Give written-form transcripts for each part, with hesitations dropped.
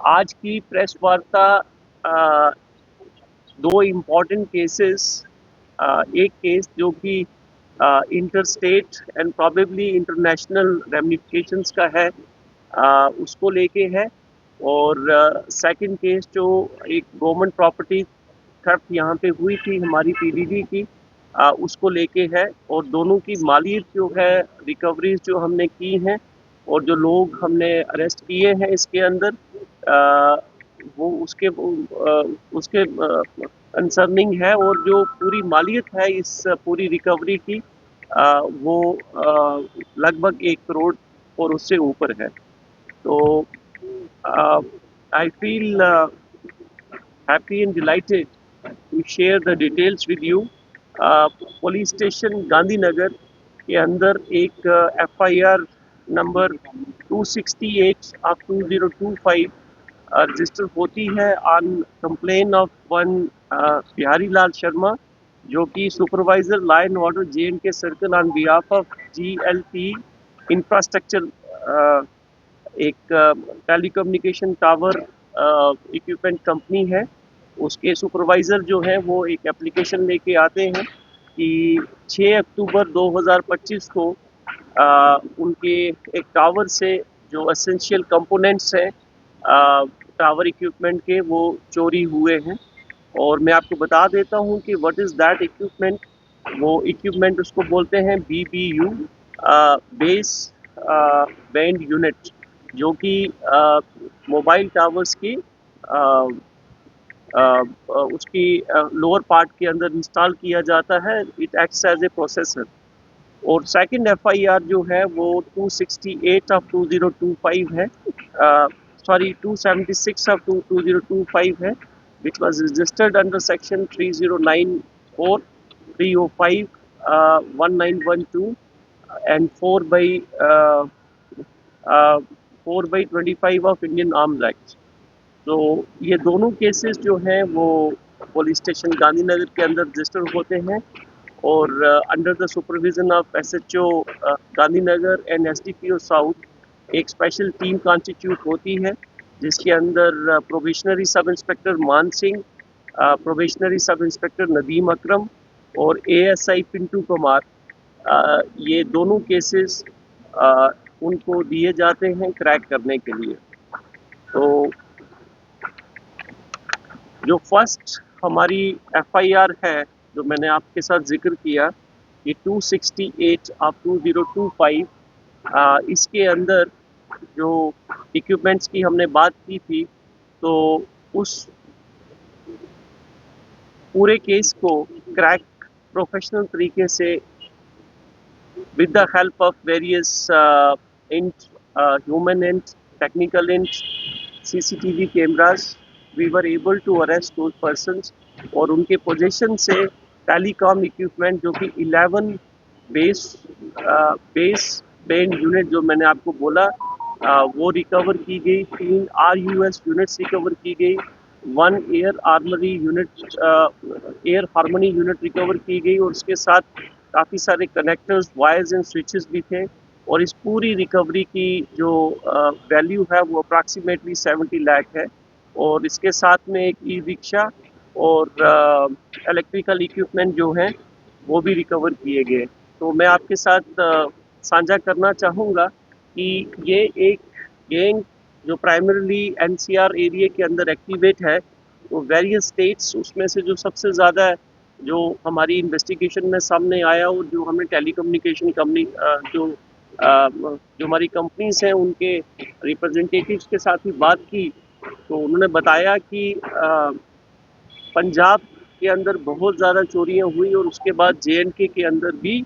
आज की प्रेस वार्ता अ, दो इम्पॉर्टेंट केसेस, एक केस जो कि inter state and probably international ramifications का है, उसको लेके है। और सेकंड केस जो एक गवर्नमेंट प्रॉपर्टी थेफ्ट यहाँ पे हुई थी हमारी पीडीडी की, उसको लेके है। और दोनों की मालियत जो है, रिकवरीज जो हमने की हैं और जो लोग हमने अरेस्ट किए हैं इसके अंदर, वो उसके कंसर्निंग है। और जो पूरी मालियत है इस पूरी रिकवरी की, वो लगभग 1 करोड़ और उससे ऊपर है। तो I feel happy and delighted to share the details with you. Police station Gandhinagar के अंदर एक एफआईआर नंबर 268 ऑफ 2025 रजिस्टर होती है on complain of one Bihari Lal Sharma, जो कि supervisor law and order J and K circle on behalf of GLT infrastructure, एक telecommunication tower equipment company है। उसके सुपरवाइज़र जो है वो एक एप्लीकेशन लेके आते हैं कि 6 अक्टूबर 2025 को उनके एक टावर से जो एसेंशियल कंपोनेंट्स हैं टावर इक्विपमेंट के, वो चोरी हुए हैं। और मैं आपको बता देता हूँ कि व्हाट इज़ दैट इक्विपमेंट। वो इक्विपमेंट उसको बोलते हैं बीबीयू, बेस बैंड यूनिट, जो कि मोबाइल टावर्स की उसकी लोअर पार्ट के अंदर इंस्टॉल किया जाता है। It acts as a processor. और सेकंड एफआईआर जो है वो 268 ऑफ 2025 है, सॉरी 276 ऑफ 2025 है, which was registered under section 3094, 305, 1912 and 4/25 of Indian arms act. तो ये दोनों केसेस जो हैं वो पुलिस स्टेशन गांधीनगर के अंदर रजिस्टर होते हैं। और under the supervision of SHO Gandhinagar and SDPO south एक स्पेशल टीम कॉन्स्टिट्यूट होती है, जिसके अंदर probationary sub inspector Maan Singh, probationary sub inspector Nadeem Akram और एएसआई पिंटू कुमार, ये दोनों केसेस उनको दिए जाते हैं क्रैक करने के लिए। तो जो फर्स्ट हमारी एफआईआर है, जो मैंने आपके साथ जिक्र किया, ये 268 ऑफ 2025, इसके अंदर जो इक्विपमेंट्स की हमने बात की थी, तो उस पूरे केस को क्रैक प्रोफेशनल तरीके से with the help of various human and technical and CCTV cameras, we were able to arrest those persons। और उनके पोजीशन से टेलीकॉम इक्विपमेंट जो कि 11 बेस बैंड यूनिट जो मैंने आपको बोला, वो रिकवर की गई। 3 RUS यूनिट्स रिकवर की गई। 1 air armoury unit, air harmony unit recover की गई। और उसके साथ काफ़ी सारे कनेक्टर्स, वायर्स एंड स्विचेस भी थे। और इस पूरी रिकवरी की जो वैल्यू है वो अप्रॉक्सीमेटली 70 लाख है। और इसके साथ में एक ई रिक्शा और इलेक्ट्रिकल इक्विपमेंट जो हैं वो भी रिकवर किए गए। तो मैं आपके साथ साझा करना चाहूँगा कि ये एक गैंग जो प्राइमरीली एनसीआर एरिया के अंदर एक्टिवेट है, तो वेरियस स्टेट्स उसमें से जो सबसे ज़्यादा जो हमारी इन्वेस्टिगेशन में सामने आया और जो हमने टेलीकम्युनिकेशन कंपनी जो हमारी कंपनीज हैं उनके रिप्रेजेंटेटिव्स के साथ भी बात की, तो उन्होंने बताया कि पंजाब के अंदर बहुत ज़्यादा चोरियां हुई और उसके बाद जे&के के अंदर भी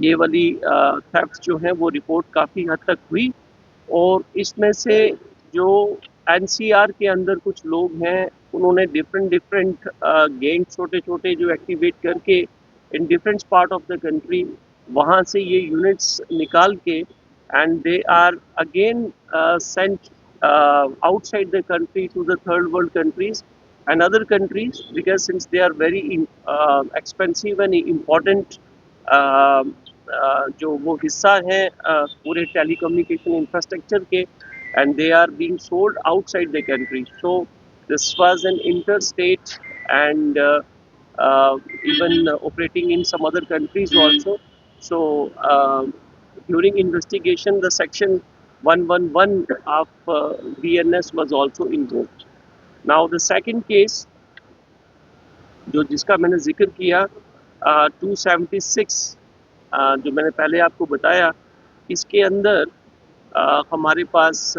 ये वाली थेफ्ट जो हैं वो रिपोर्ट काफ़ी हद तक हुई। और इसमें से जो एनसीआर के अंदर कुछ लोग हैं, उन्होंने डिफरेंट गैंग छोटे छोटे जो एक्टिवेट करके in different part of the country वहाँ से ये यूनिट्स निकाल के and they are again sent outside the country to the third world countries and other countries, because since they are very expensive and important जो वो हिस्सा है पूरे टेलीकम्युनिकेशन इंफ्रास्ट्रक्चर के, and they are being sold outside the country. So this was an interstate and even operating in some other countries also. So during investigation, the section 111 of BNS was also invoked. Now the second case जो जिसका मैंने जिक्र किया 276 जो मैंने पहले आपको बताया, इसके अंदर हमारे पास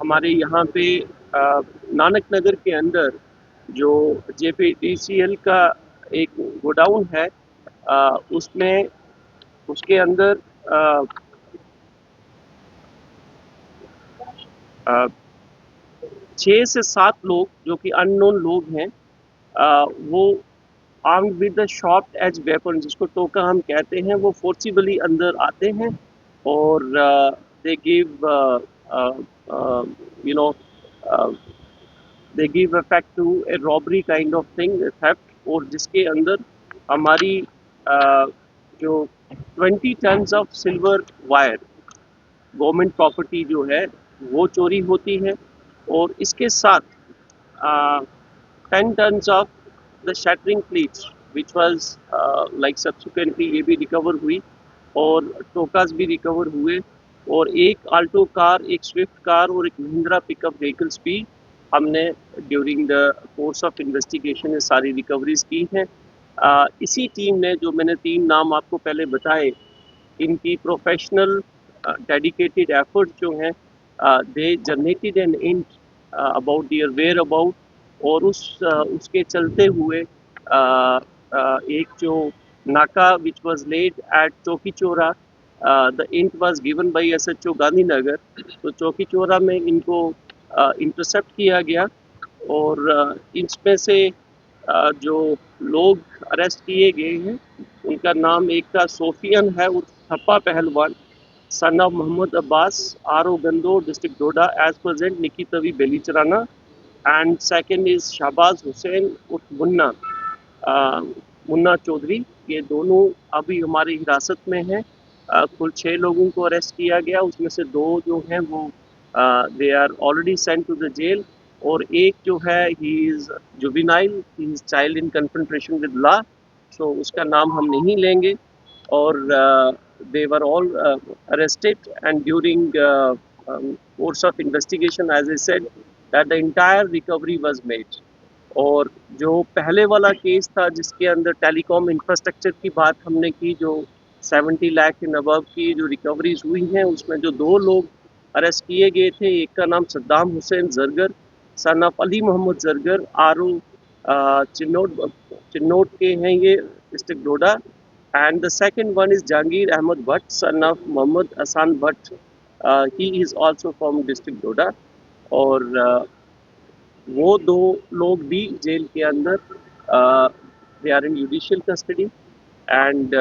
हमारे यहाँ पे नानक नगर के अंदर जो JPDCL का एक गोडाउन है, उसमें उसके अंदर अ, 6 से 7 लोग जो कि अननोन लोग हैं, वो armed with the sharp edge weapon, जिसको टोका हम कहते हैं, वो फोर्सिबली अंदर आते हैं और they give you know they give effect to a robbery kind of thing, theft, और जिसके अंदर हमारी जो 20 tons of silver wire government property जो है वो चोरी होती है, और इसके साथ 10 tons of the shattering plates which was like subsequently ये भी रिकवर हुई और टोकास भी रिकवर हुए, और एक आल्टो कार, एक स्विफ्ट कार और एक महिंद्रा पिकअप व्हीकल्स भी हमने during the course of investigation ये सारी रिकवरीज की हैं। इसी टीम ने, जो मैंने 3 नाम आपको पहले बताए, इनकी प्रोफेशनल डेडिकेटेड एफर्ट जो हैं, they generated an hint about their whereabouts उसके चलते हुए एक जो नाका विच वाज लेड एट चौकी Chaura, the int was given by SHO Gandhinagar, तो चौकी चौरा में इनको इंटरसेप्ट किया गया, और इसमें से जो लोग अरेस्ट किए गए हैं उनका नाम, एक का सोफियन है उर्फ Thappa Pahalwan, son of Mohammad Abbas, RO Gandaur, district Doda, as present Nikki Tawi Belicharana, and second is Shahbaz Hussain उर्फ मुन्ना, मुन्ना चौधरी। ये दोनों अभी हमारी हिरासत में हैं। कुल 6 लोगों को अरेस्ट किया गया, उसमें से 2 जो हैं वो they are already sent to the jail, और एक जो है he is juvenile, he is child in confrontation with law, so उसका नाम हम नहीं लेंगे, और they were all arrested, and during course of investigation, as I said, that the entire recovery was made. और जो पहले वाला केस था जिसके अंदर टेलीकॉम इंफ्रास्ट्रक्चर की बात हमने की, जो 70 लाख इन अबव की जो रिकवरीज हुई हैं, उसमें जो 2 लोग अरेस्ट किए गए थे, एक का नाम Saddam Hussain Zargar, son of Ali Mohammad Zargar, RO Chinnote के हैं ये, district Doda, and the second one is Jahangir Ahmed Bhatt, son of Muhammad Hassan Bhatt. He is also from district Doda, और वो 2 लोग भी जेल के अंदर, they are in judicial custody, and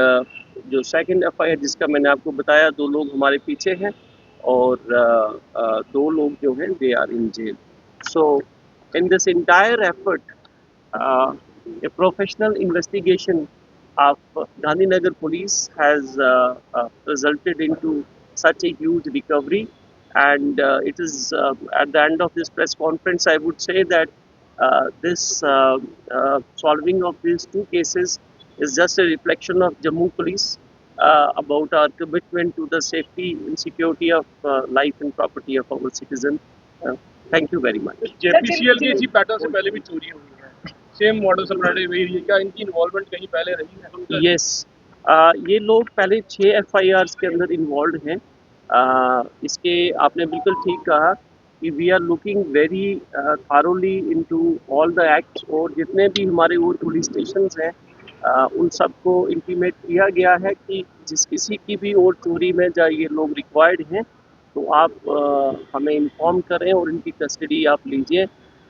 जो सेकंड FIR जिसका मैंने आपको बताया, 2 लोग हमारे पीछे हैं, और 2 लोग जो हैं they are in jail. So in this entire effort, a professional investigation of Gandhinagar police has resulted into such a huge recovery, and it is at the end of this press conference I would say that this solving of these 2 cases is just a reflection of Jammu police about our commitment to the safety and security of life and property of our citizens. Thank you very much. JPCL के इसी pattern से पहले भी चोरी हुई है, same model से पहले हुई है, क्या इनकी इन्वॉल्वमेंट कहीं पहले रही है? यस, ये लोग पहले 6 FIRs के अंदर इन्वॉल्व हैं। इसके आपने बिल्कुल ठीक कहा कि we are looking very thoroughly into all the acts, और जितने भी हमारे और पुलिस स्टेशंस हैं उन सबको इंटीमेट किया गया है कि जिस किसी की भी और चोरी में जहाँ ये लोग रिक्वायर्ड हैं, तो आप हमें इन्फॉर्म करें और इनकी कस्टडी आप लीजिए,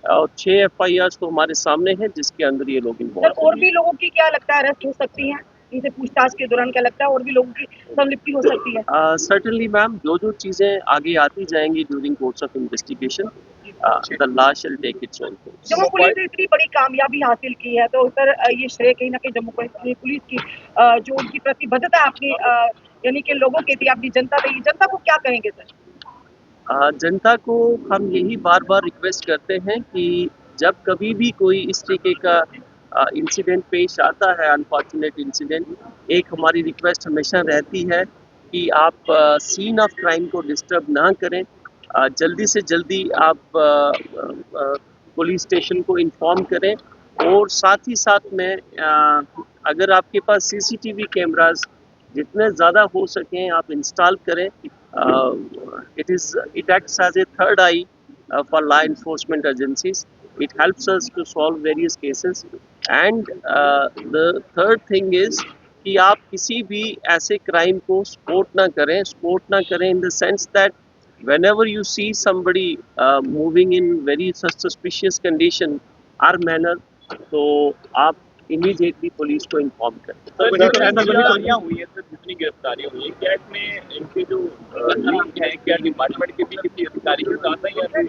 और 6 FIRs तो हमारे सामने हैं जिसके अंदर ये लोग इन्वॉल्व हैं। और भी लोगों की क्या लगता है अरेस्ट हो सकती हैं इनसे पूछताछ के दौरान? क्या लगता है और भी लोगों की संलिप्ति हो सकती है? सर्टनली मैम, जो चीजें आगे आती जाएंगी during course of investigation, the law shall take its own course. Jammu police ने इतनी बड़ी कामयाबी हासिल की है, तो सर ये श्रेय कहीं ना कहीं जम्मू पुलिस की जो उनकी प्रतिबद्धता अपनी यानी कि लोगों के लिए अपनी जनता देगी, जनता को क्या कहेंगे सर? जनता को हम यही बार बार रिक्वेस्ट करते हैं कि जब कभी भी कोई इस तरीके का इंसिडेंट पेश आता है, अनफॉर्चुनेट इंसिडेंट, एक हमारी रिक्वेस्ट हमेशा रहती है कि आप सीन ऑफ क्राइम को डिस्टर्ब ना करें। जल्दी से जल्दी आप पुलिस स्टेशन को इन्फॉर्म करें और साथ ही साथ में अगर आपके पास सीसीटीवी कैमरास जितने ज़्यादा हो सकें आप इंस्टॉल करें। It acts as a third eye for law enforcement agencies. It helps us to solve various cases. And the third thing is कि आप किसी भी ऐसे क्राइम को सपोर्ट ना करें in the sense that whenever you see somebody moving in very suspicious condition or manner, तो आप इमीडिएटली पुलिस को इन्फॉर्म करें। सर, गिरफ्तारियां हुई है सर, जितनी गिरफ्तारियां हुई है, क्या इसमें इनके जो लिंक है, क्या डिपार्टमेंट के भी किसी अधिकारी के साथ है या फिर